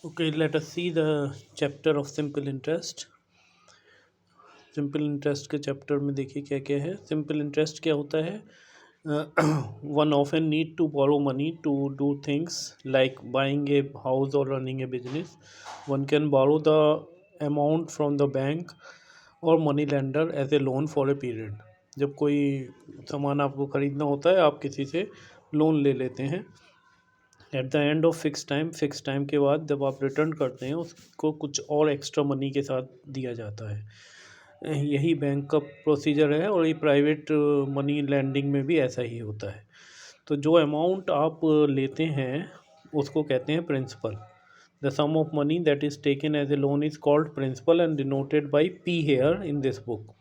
Okay, let us see the chapter of simple interest. Simple interest के chapter में देखिए क्या क्या है. सिंपल इंटरेस्ट क्या होता है? One often need to borrow money to do things like buying a house और running a business. One can borrow the amount from the bank और money lender as a loan for a period. जब कोई सामान आपको ख़रीदना होता है आप किसी से लोन ले लेते हैं. At the end of fix time के बाद जब आप रिटर्न करते हैं उसको कुछ और एक्स्ट्रा मनी के साथ दिया जाता है. यही बैंक का प्रोसीजर है और ये प्राइवेट मनी लैंडिंग में भी ऐसा ही होता है. तो जो अमाउंट आप लेते हैं उसको कहते हैं principal. The sum of money that is taken as a loan is called principal and denoted by P here in this book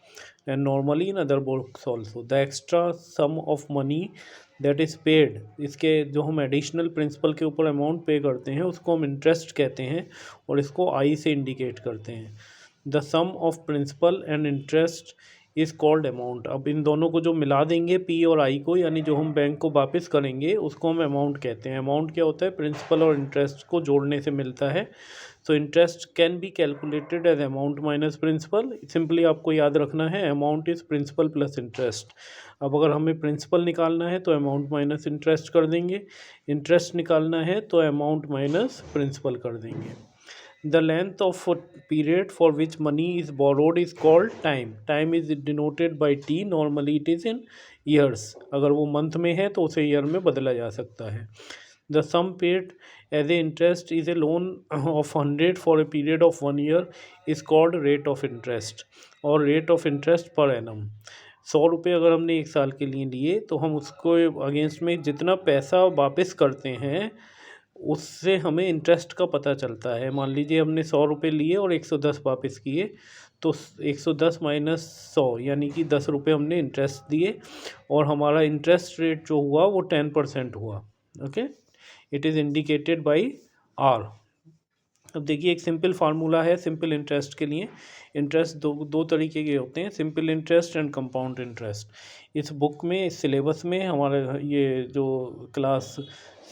and normally in other books also. The extra sum of money that is paid, इसके जो हम additional principal के ऊपर amount पे करते हैं उसको हम इंटरेस्ट कहते हैं और इसको आई से इंडिकेट करते हैं. The sum of principal and interest is called amount. अब इन दोनों को जो मिला देंगे पी और आई को, यानी जो हम बैंक को वापस करेंगे उसको हम अमाउंट कहते हैं. अमाउंट क्या होता है? प्रिंसिपल और इंटरेस्ट को जोड़ने से मिलता है. So interest can be calculated as amount minus principal. Simply आपको याद रखना है amount is principal plus interest. अब अगर हमें प्रिंसिपल निकालना है तो अमाउंट माइनस इंटरेस्ट कर देंगे, इंटरेस्ट निकालना है तो अमाउंट माइनस प्रिंसिपल कर देंगे. The length of a period for which money is borrowed is called time. Time is denoted by T. Normally it is in years. अगर वो मंथ में है तो उसे ईयर में बदला जा सकता है. The sum paid as a interest is a loan of 100 for a period of 1 year is called rate of interest और rate of interest per annum. 100 रुपये अगर हमने एक साल के लिए लिए तो हम उसको अगेंस्ट में जितना पैसा वापस करते हैं उससे हमें इंटरेस्ट का पता चलता है. मान लीजिए हमने 100 रुपये लिए और 110 वापस किए तो 110 माइनस 100 यानी कि 10 रुपये हमने इंटरेस्ट दिए और हमारा इंटरेस्ट रेट जो हुआ वो 10% हुआ. Okay, it is indicated by R. अब देखिए एक सिंपल फार्मूला है सिंपल इंटरेस्ट के लिए. इंटरेस्ट दो तरीके के होते हैं, simple interest and compound interest. इस बुक में इस सिलेबस में हमारे ये जो क्लास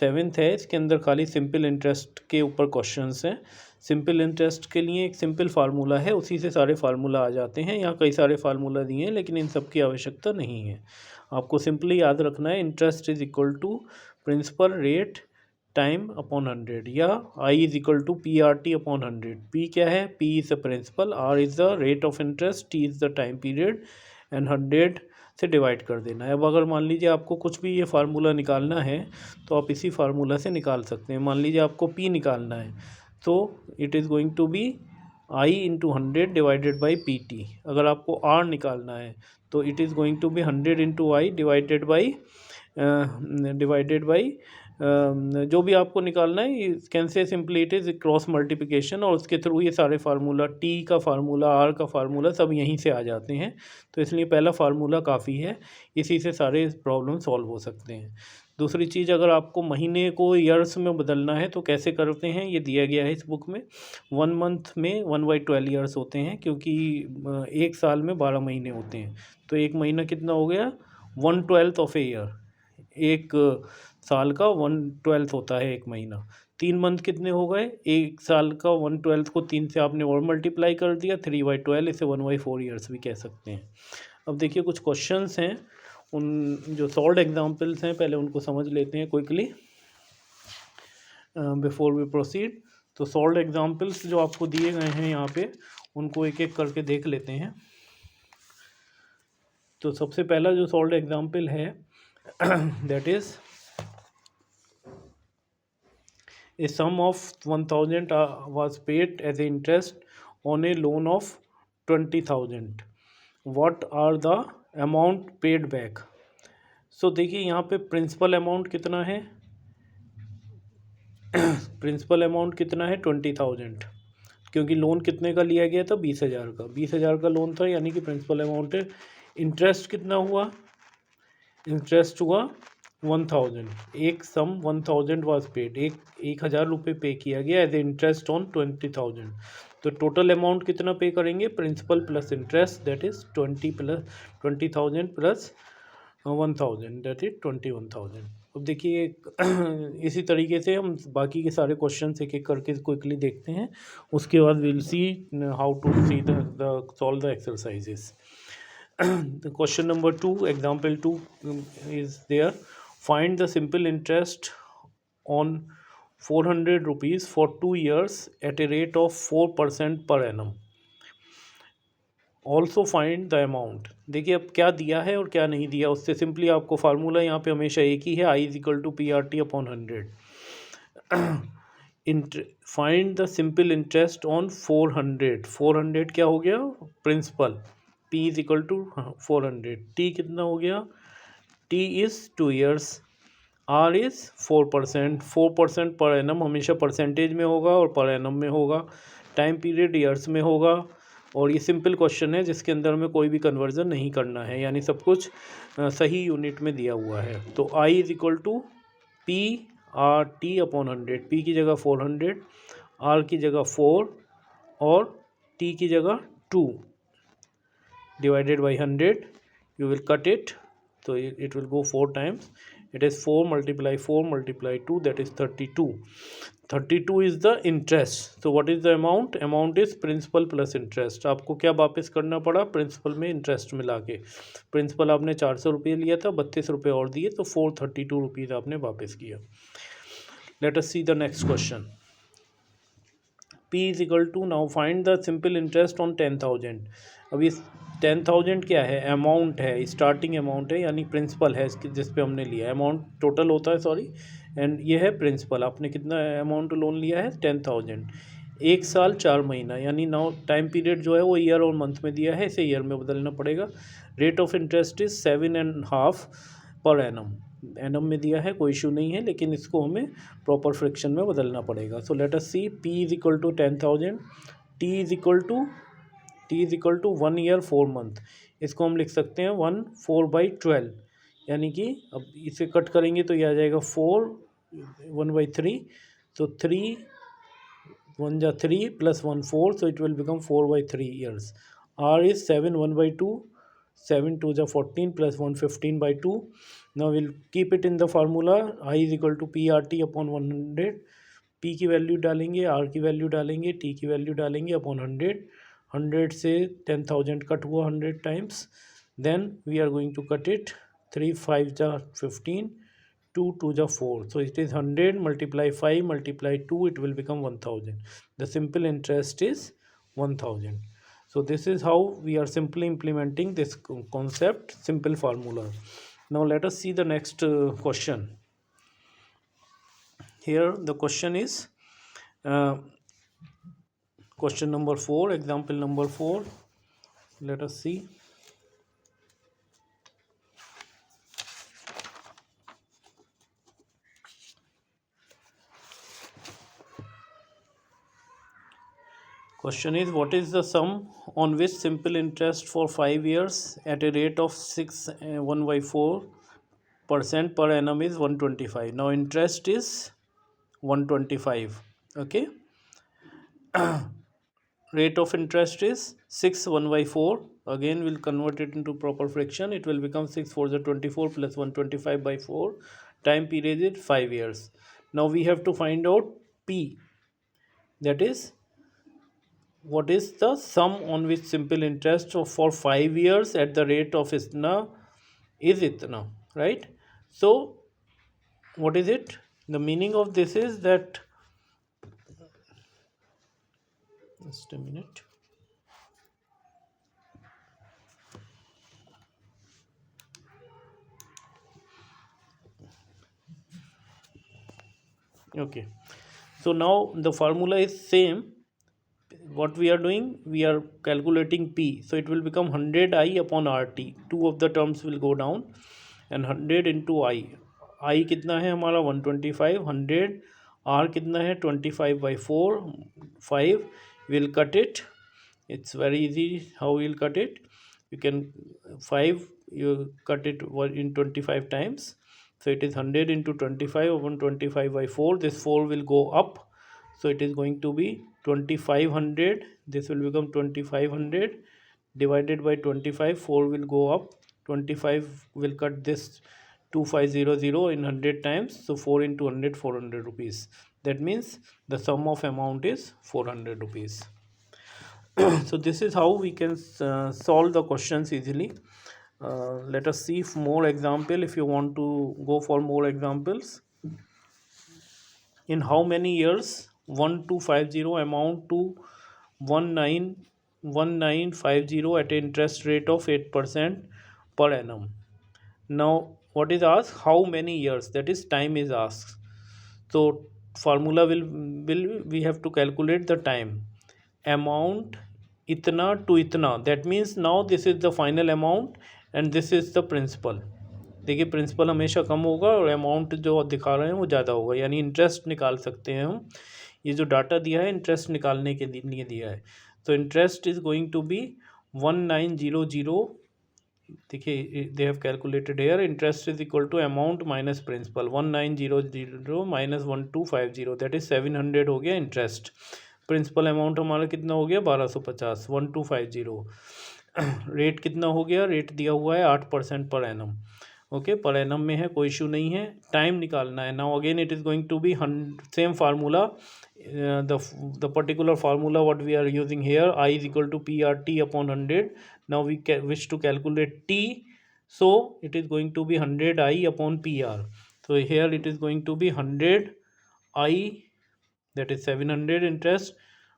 7th है इसके अंदर खाली सिंपल इंटरेस्ट के ऊपर क्वेश्चंस हैं. सिंपल इंटरेस्ट के लिए एक सिंपल फार्मूला है, उसी से सारे फार्मूला आ जाते हैं. यहाँ कई सारे फार्मूला दिए हैं लेकिन इन सब की आवश्यकता नहीं है. आपको सिंपली याद रखना है interest is equal to principal rate time upon 100 या I is equal to P R T upon 100. P क्या है? P is the principal, R is the rate of interest, T is the time period and 100 से divide कर देना है. अब अगर मान लीजिए आपको कुछ भी ये फार्मूला निकालना है तो आप इसी फार्मूला से निकाल सकते हैं. मान लीजिए आपको पी निकालना है तो it is going to be I into 100 divided by P T. अगर आपको आर निकालना है तो it is going to be 100 into I divided by जो भी आपको निकालना है. Can say simply it is cross multiplication और उसके थ्रू ये सारे फार्मूला टी का फार्मूला आर का फार्मूला सब यहीं से आ जाते हैं. तो इसलिए पहला फार्मूला काफ़ी है, इसी से सारे प्रॉब्लम सॉल्व हो सकते हैं. दूसरी चीज़, अगर आपको महीने को ईयर्स में बदलना है तो कैसे करते हैं ये दिया गया है इस बुक में. 1 मंथ में 1/12 ईयर्स होते हैं क्योंकि एक साल में 12 महीने होते हैं. तो एक महीना कितना हो गया? 1/12 ऑफ ए ईयर. एक साल का 1/12 होता है एक महीना. 3 मंथ कितने हो गए? एक साल का 1/12 को 3 से आपने और मल्टीप्लाई कर दिया, 3/12. इसे 1/4 ईयर्स भी कह सकते हैं. अब देखिए कुछ क्वेश्चंस हैं, उन जो सॉल्व्ड एग्जांपल्स हैं पहले उनको समझ लेते हैं क्विकली बिफोर वी प्रोसीड. तो सॉल्व्ड एग्जांपल्स जो आपको दिए गए हैं यहाँ पे उनको एक एक करके देख लेते हैं. तो सबसे पहला जो सॉल्व्ड एग्जांपल है that is a sum of 1000 was paid as interest on a loan of 20,000. What are the amount paid back? So देखिए यहाँ पे प्रिंसिपल अमाउंट कितना है? प्रिंसिपल अमाउंट कितना है? 20,000. क्योंकि लोन कितने का लिया गया था? 20,000 का. 20,000 का लोन था यानी कि प्रिंसिपल अमाउंट है. इंटरेस्ट कितना हुआ? इंटरेस्ट हुआ 1000. एक सम 1000 वाज पेड, 1,000 रुपये पे किया गया एज ए इंटरेस्ट ऑन 20,000. तो टोटल अमाउंट कितना पे करेंगे? Principal plus interest that is 20,000 plus 1000 that is 21,000. अब देखिए इसी तरीके से हम बाकी के सारे क्वेश्चन एक एक करके क्विकली देखते हैं, उसके बाद will see how to see the solve the exercises. The question number 2, example 2 is there. Find the simple interest on 400 rupees for 2 years at a rate of 4% per annum. Also find the amount. देखिए अब क्या दिया है और क्या नहीं दिया, उससे सिंपली आपको फार्मूला यहाँ पे हमेशा एक ही है, I is equal to P R T upon 100. Find the simple interest on 400. 400 क्या हो गया, principal. P is equal to 400. T कितना हो गया, T is 2 years. R is 4%. 4% per annum हमेशा परसेंटेज में होगा और पर एनम में होगा. टाइम पीरियड ईयर्स में होगा. और ये सिंपल क्वेश्चन है जिसके अंदर में कोई भी कन्वर्जन नहीं करना है, यानी सब कुछ सही यूनिट में दिया हुआ है. तो I is equal to P R T upon 100. P की जगह 400, आर की जगह 4 और टी की जगह 2 divided by 100. You will cut it, so it will go 4 times. It is 4 multiply 4 multiply 2, that is 32. 32 is the interest. So what is the amount? Amount is principal plus interest. आपको क्या वापस करना पड़ा, principal में interest मिला के. Principal आपने 400 रुपये लिया था, 32 रुपये और दिए, तो 432 रुपीज़ आपने वापस किया. Let us see the next question. P is equal to, now find the simple interest on 10,000. अब इस 10,000 क्या है, अमाउंट है, स्टार्टिंग अमाउंट है, यानी प्रिंसिपल है जिस पे हमने लिया. अमाउंट टोटल होता है, सॉरी, एंड ये है प्रिंसिपल. आपने कितना अमाउंट लोन लिया है, 10,000. 1 साल 4 महीना, यानी नाउ टाइम पीरियड जो है वो ईयर और मंथ में दिया है, इसे ईयर में बदलना पड़ेगा. Rate of interest is 7.5 per annum. Annum में दिया है, कोई इशू नहीं है, लेकिन इसको हमें प्रॉपर फ्रैक्शन में बदलना पड़ेगा. So let us see. P is equal to 10,000. T is equal to 1 year 4 month. इसको हम लिख सकते हैं 1/4/12, यानी कि अब इसे कट करेंगे तो ये आ जाएगा 4 1/3. तो 3 1 जा 3 plus 1 4, so it will become 4/3 years. R is 7 1/2, 7 2 जा 14 plus 1 15/2. Now we'll keep it in the formula. I is equal to P R T upon 100. P की वैल्यू डालेंगे, R की वैल्यू डालेंगे, T की वैल्यू डालेंगे अपॉन 100. 100 से 10,000 cut हुआ 100 times. Then we are going to cut it. 3 5 जा 15, 2 2 जा 4. So it is 100 multiply 5 multiply 2, it will become 1,000. The simple interest is 1,000. So this is how we are simply implementing this concept, simple formula. Now let us see the next question. Here the question is question number 4, example number 4. Let us see. Question is, what is the sum on which simple interest for 5 years at a rate of 1/4% per annum is 125. Now interest is 125. Okay. Rate of interest is 6 1/4. Again we'll convert it into proper fraction. It will become 6 4 is 24 plus 125/4. Time period is 5 years. Now we have to find out P, that is what is the sum on which simple interest for 5 years at the rate of itna is itna, right? So what is it? The meaning of this is that, just a minute. Okay, so now the formula is same. What we are doing, we are calculating P, so it will become 100 I upon RT. Two of the terms will go down and 100 into I. I कितना है हमारा 125. 100. R कितना है 25/4. 5. We'll cut it. It's very easy how we'll cut it. You can 5, you cut it in 25 times, so it is 100 into 25 upon 25/4. This 4 will go up, so it is going to be 2500. This will become 2500 divided by 25. 4 will go up, 25 will cut this 2500 in 100 times, so 4 into 100, 400 rupees. That means the sum of amount is 400 rupees. So this is how we can solve the questions easily. Let us see if more example, if you want to go for more examples. In how many years 1250 amount to 1950 at an interest rate of 8% per annum? Now what is asked? How many years? That is, time is asked. So formula will we have to calculate the time. Amount itna to itna, that means now this is the final amount and this is the principal. देखिए principal हमेशा कम होगा और amount जो दिखा रहे हैं वो ज़्यादा होगा, यानी इंटरेस्ट निकाल सकते हैं हम. ये जो डाटा दिया है इंटरेस्ट निकालने के लिए दिया है. तो interest is going to be 1900. देखिए they have calculated here, interest is equal to amount minus principal. 1900 minus 1250, that is 700 हो गया इंटरेस्ट. प्रिंसिपल अमाउंट हमारा कितना हो गया 1250. 1250 रेट कितना हो गया, रेट दिया हुआ है 8% per annum. Okay, per annum में है, कोई इशू नहीं है. टाइम निकालना है. Now again it is going to be same formula. the particular formula what we are using here, I is equal to PRT upon 100. Now we wish to calculate T, so it is going to be 100 I upon PR. So here it is going to be 100 I, that is 700 interest,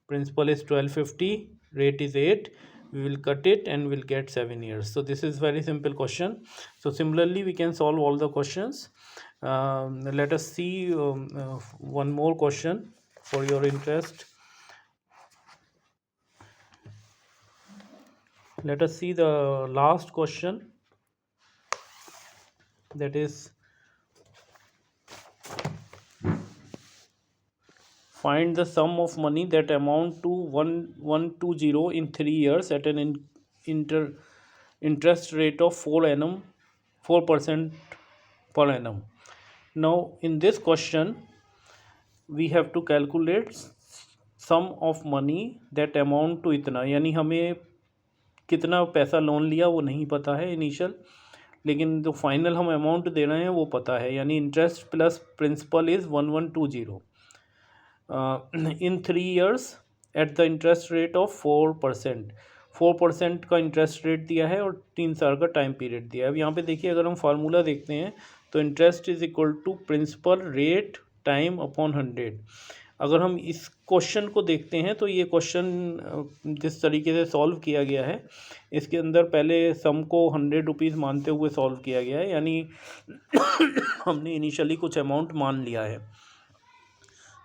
principal is 1250, rate is 8. We will cut it and we'll get 7 years. So this is very simple question. So similarly we can solve all the questions. Let us see one more question for your interest. Let us see the last question, that is find the sum of money that amount to 1120 in 3 years at an interest rate of 4% per annum. Now in this question we have to calculate sum of money that amount to इतना, यानी हमें कितना पैसा loan लिया वो नहीं पता है इनिशियल, लेकिन जो फाइनल हम अमाउंट दे रहे हैं वो पता है, यानी interest plus principal is 1120 in 3 years at the interest rate of 4%. 4% का इंटरेस्ट रेट दिया है और 3 साल का टाइम पीरियड दिया है. अब यहाँ पे देखिए अगर हम फार्मूला देखते हैं तो interest is equal to principal rate time upon 100. अगर हम इस क्वेश्चन को देखते हैं तो ये क्वेश्चन जिस तरीके से सॉल्व किया गया है, इसके अंदर पहले सम को 100 रुपीज़ मानते हुए सॉल्व किया गया है, यानी हमने इनिशियली कुछ अमाउंट मान लिया है.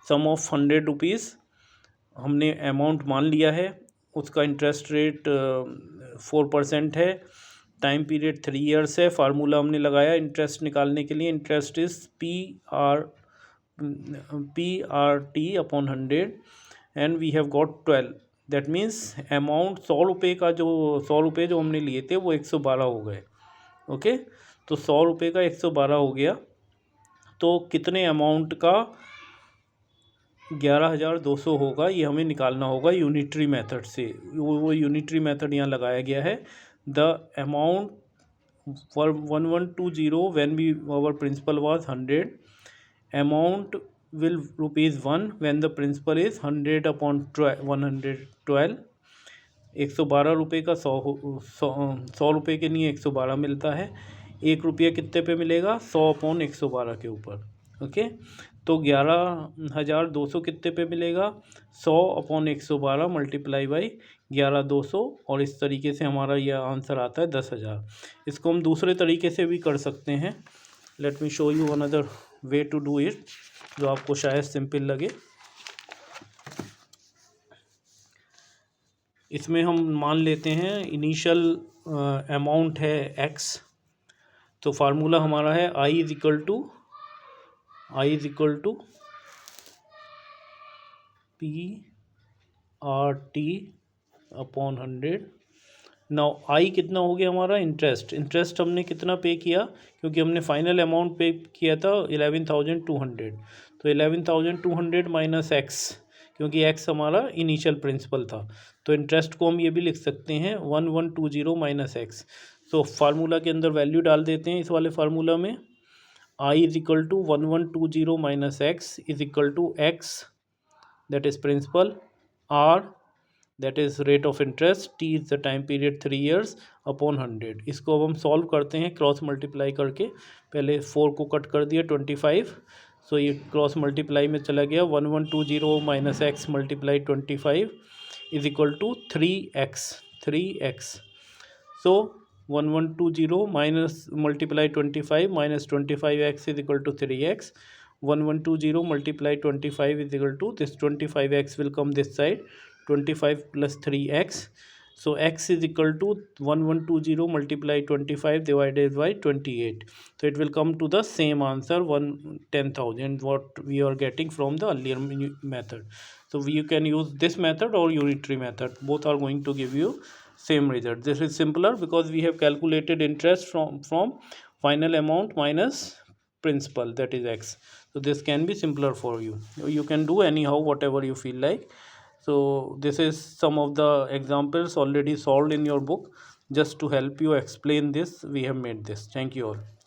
सम ऑफ 100 रुपीज़ हमने अमाउंट मान लिया है, उसका इंटरेस्ट रेट 4% है, टाइम पीरियड 3 years है. फार्मूला हमने लगाया इंटरेस्ट निकालने के लिए, interest is PRT upon 100 and we have got 12. That means amount 100 रुपये का जो 100 रुपये जो हमने लिए थे वो 112 हो गए. ओके, तो 100 रुपये का 112 हो गया, तो कितने अमाउंट का 11,200 होगा, ये हमें निकालना होगा यूनिटरी मेथड से. वो यूनिटरी मेथड यहाँ लगाया गया है. The amount for 1120 when we our principal was 100, amount will ₹1 when the principal is 100 upon 112. 112 रुपये का 100 रुपये के लिए 112 मिलता है. 1 रुपया कितने पे मिलेगा, 100 अपॉन 112 के ऊपर. ओके, तो 11,200 कितने पे मिलेगा, 100 अपॉन 112 मल्टीप्लाई बाई 11,200, और इस तरीके से हमारा यह आंसर आता है 10,000. इसको हम दूसरे तरीके से भी कर सकते हैं. Let me show you another way to do it, जो आपको शायद सिंपल लगे. इसमें हम मान लेते हैं इनिशियल अमाउंट है x, तो फार्मूला हमारा है I is equal to PRT upon 100. Now I कितना हो गया हमारा, इंटरेस्ट हमने कितना पे किया, क्योंकि हमने फाइनल अमाउंट पे किया था 11,200, तो 11,200 माइनस x, क्योंकि x हमारा इनिशियल प्रिंसिपल था. तो इंटरेस्ट को हम ये भी लिख सकते हैं 1120 माइनस x. तो फार्मूला के अंदर वैल्यू डाल देते हैं इस वाले फार्मूला में. I is equal to 1120 minus x is equal to x, that is principal, r that is rate of interest, t is the time period 3 years upon 100। इसको अब हम सॉल्व करते हैं क्रॉस मल्टीप्लाई करके। पहले 4 को कट कर दिया 25, सो ये क्रॉस मल्टीप्लाई में चला गया। 1120 minus x multiply 25 is equal to 3x। So 1120 minus multiply 25 minus 25x is equal to 3x। 1120 multiply 25 is equal to this 25x will come this side, 25 plus 3x, so x is equal to 1120 multiply 25 divided by 28, so it will come to the same answer 110,000 what we are getting from the earlier method। so you can use this method or unitary method, both are going to give you same result। this is simpler because we have calculated interest from final amount minus principal, that is x, so this can be simpler for you, you can do anyhow whatever you feel like। so this is some of the examples already solved in your book, just to help you explain this we have made this। thank you all।